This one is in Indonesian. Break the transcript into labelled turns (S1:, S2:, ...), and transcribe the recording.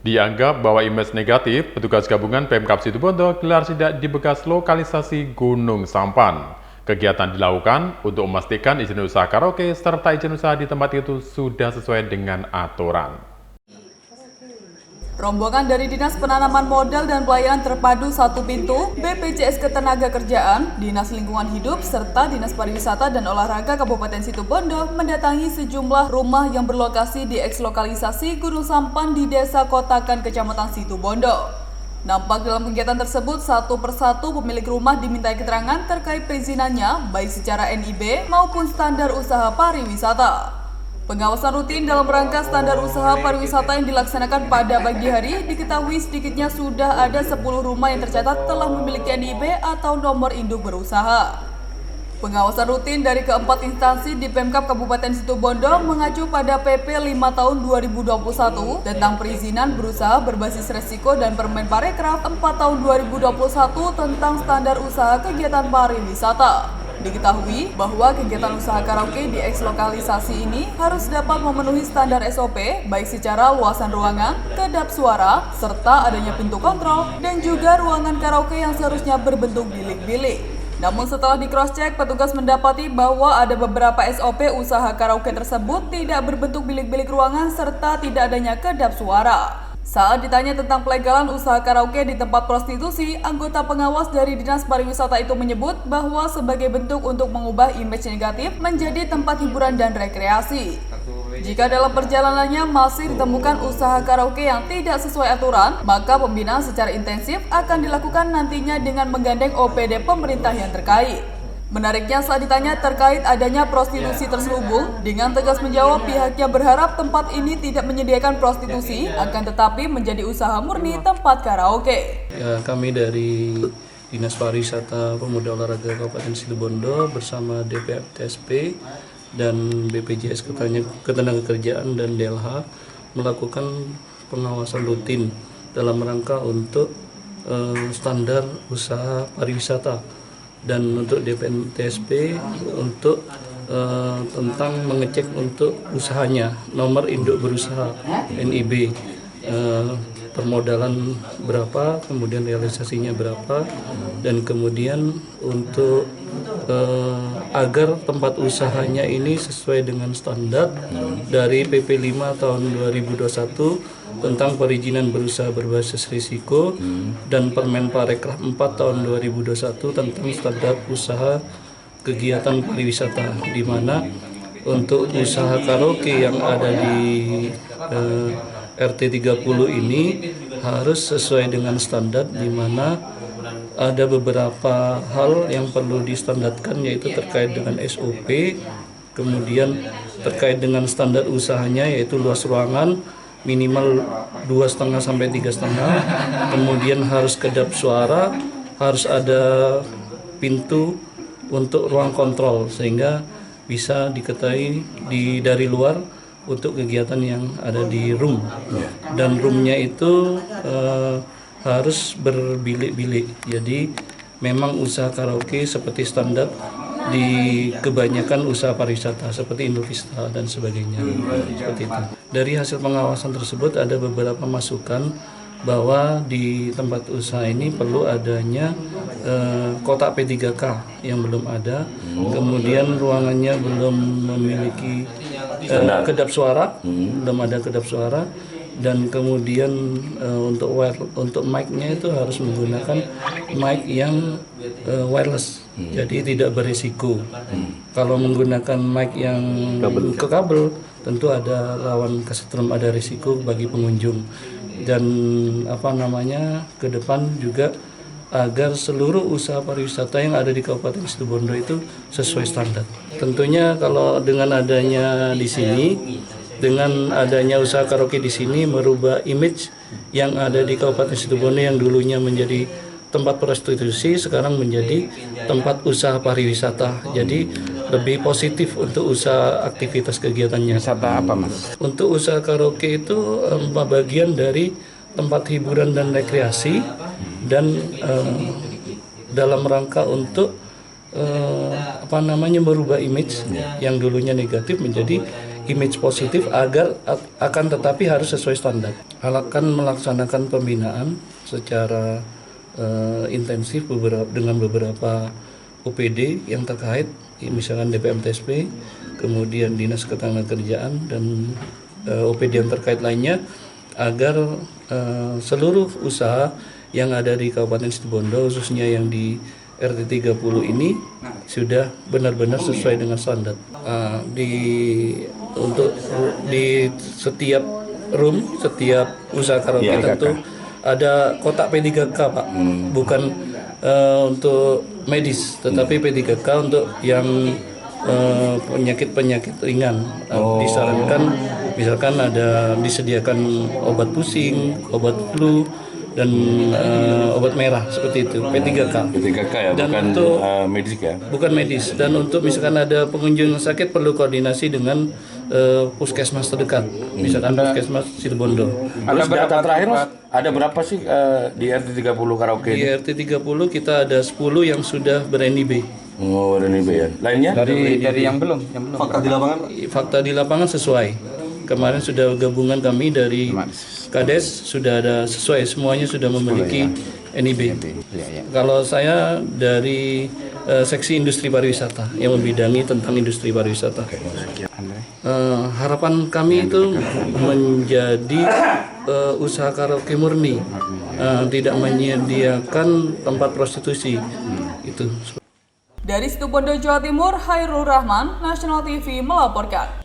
S1: Dianggap bahwa image negatif, petugas gabungan Pemkab Situbondo gelar sidak di bekas lokalisasi Gunung Sampan. Kegiatan dilakukan untuk memastikan izin usaha karaoke serta izin usaha di tempat itu sudah sesuai dengan aturan.
S2: Rombongan dari Dinas Penanaman Modal dan Pelayanan Terpadu Satu Pintu, BPJS Ketenagakerjaan, Dinas Lingkungan Hidup, serta Dinas Pariwisata dan Olahraga Kabupaten Situbondo mendatangi sejumlah rumah yang berlokasi di eks-lokalisasi Gunung Sampan di Desa Kotakan, Kecamatan Situbondo. Nampak dalam kegiatan tersebut, satu persatu pemilik rumah dimintai keterangan terkait perizinannya, baik secara NIB maupun standar usaha pariwisata. Pengawasan rutin dalam rangka standar usaha pariwisata yang dilaksanakan pada pagi hari diketahui sedikitnya sudah ada 10 rumah yang tercatat telah memiliki NIB atau nomor induk berusaha. Pengawasan rutin dari keempat instansi di Pemkab Kabupaten Situbondo mengacu pada PP 5 tahun 2021 tentang perizinan berusaha berbasis resiko dan Permen Parekraf 4 tahun 2021 tentang standar usaha kegiatan pariwisata. Diketahui bahwa kegiatan usaha karaoke di eks-lokalisasi ini harus dapat memenuhi standar SOP baik secara luasan ruangan, kedap suara, serta adanya pintu kontrol dan juga ruangan karaoke yang seharusnya berbentuk bilik-bilik. Namun setelah di-cross-check, petugas mendapati bahwa ada beberapa SOP usaha karaoke tersebut tidak berbentuk bilik-bilik ruangan serta tidak adanya kedap suara. Saat ditanya tentang pelegalan usaha karaoke di tempat prostitusi, anggota pengawas dari Dinas Pariwisata itu menyebut bahwa sebagai bentuk untuk mengubah image negatif menjadi tempat hiburan dan rekreasi. Jika dalam perjalanannya masih ditemukan usaha karaoke yang tidak sesuai aturan, maka pembinaan secara intensif akan dilakukan nantinya dengan menggandeng OPD pemerintah yang terkait. Menariknya saat ditanya terkait adanya prostitusi terselubung, dengan tegas menjawab pihaknya berharap tempat ini tidak menyediakan prostitusi, akan tetapi menjadi usaha murni tempat karaoke.
S3: Ya, kami dari Dinas Pariwisata Pemuda Olahraga Kabupaten Situbondo bersama DPTSP dan BPJS Ketenagakerjaan dan DLH melakukan pengawasan rutin dalam rangka untuk standar usaha pariwisata. Dan untuk DPTSP untuk tentang mengecek untuk usahanya, nomor induk berusaha NIB, permodalan berapa, kemudian realisasinya berapa, dan kemudian untuk agar tempat usahanya ini sesuai dengan standar dari PP 5 tahun 2021 tentang perizinan berusaha berbasis risiko dan Permen Parekraf 4 tahun 2021 tentang standar usaha kegiatan pariwisata, di mana untuk usaha karaoke yang ada di RT 30 ini harus sesuai dengan standar, di mana ada beberapa hal yang perlu distandarkan, yaitu terkait dengan SOP, kemudian terkait dengan standar usahanya yaitu luas ruangan minimal 2,5 sampai 3,5, kemudian harus kedap suara, harus ada pintu untuk ruang kontrol sehingga bisa diketahui dari luar untuk kegiatan yang ada di room, dan roomnya itu harus berbilik-bilik. Jadi memang usaha karaoke seperti standar di kebanyakan usaha pariwisata seperti Indovista dan sebagainya, seperti itu. Dari hasil pengawasan tersebut ada beberapa masukan bahwa di tempat usaha ini perlu adanya kotak P3K yang belum ada, kemudian ruangannya belum memiliki kedap suara, belum ada kedap suara, dan kemudian untuk mic-nya itu harus menggunakan mic yang wireless, jadi tidak berisiko. Kalau menggunakan mic yang ke kabel, tentu ada rawan kesetrum, ada risiko bagi pengunjung. Dan ke depan juga agar seluruh usaha pariwisata yang ada di Kabupaten Situbondo itu sesuai standar. Tentunya kalau dengan adanya di sini, dengan adanya usaha karaoke di sini merubah image yang ada di Kabupaten Situbondo yang dulunya menjadi tempat prostitusi, sekarang menjadi tempat usaha pariwisata. Jadi lebih positif untuk usaha aktivitas kegiatannya.
S4: Wisata apa, Mas?
S3: Untuk usaha karaoke itu bagian dari tempat hiburan dan rekreasi, dan dalam rangka untuk merubah image yang dulunya negatif menjadi image positif akan tetapi harus sesuai standar. Akan melaksanakan pembinaan secara intensif dengan beberapa OPD yang terkait, misalkan DPMTSP, kemudian Dinas Ketenagakerjaan dan OPD yang terkait lainnya, agar seluruh usaha yang ada di Kabupaten Situbondo, khususnya yang di RT 30 ini sudah benar-benar sesuai dengan standar. Di setiap room, setiap usaha karaoke tentu ada kotak P3K, Pak. Bukan untuk medis, tetapi P3K untuk yang penyakit-penyakit ringan. Disarankan misalkan disediakan obat pusing, obat flu, dan obat merah seperti itu, P3K.
S4: P3K ya, dan bukan untuk medis ya? Bukan medis.
S3: Dan untuk misalkan ada pengunjung yang sakit perlu koordinasi dengan puskesmas terdekat, misalkan puskesmas Situbondo.
S4: Terus data terakhir Mas, ada berapa sih di RT 30 karaoke?
S3: Di RT 30 kita ada 10 yang sudah ber-NIB.
S4: Oh, ber-NIB ya. Lainnya?
S5: Dari yang belum.
S4: Fakta di lapangan?
S3: Fakta di lapangan sesuai. Kemarin sudah gabungan kami dari Kades, sudah ada sesuai, semuanya sudah memiliki NIB. Kalau saya dari seksi industri pariwisata yang membidangi tentang industri pariwisata. Harapan kami itu menjadi usaha karaoke murni, tidak menyediakan tempat prostitusi. Itu.
S2: Dari Situbondo, Jawa Timur, Hairul Rahman, National TV melaporkan.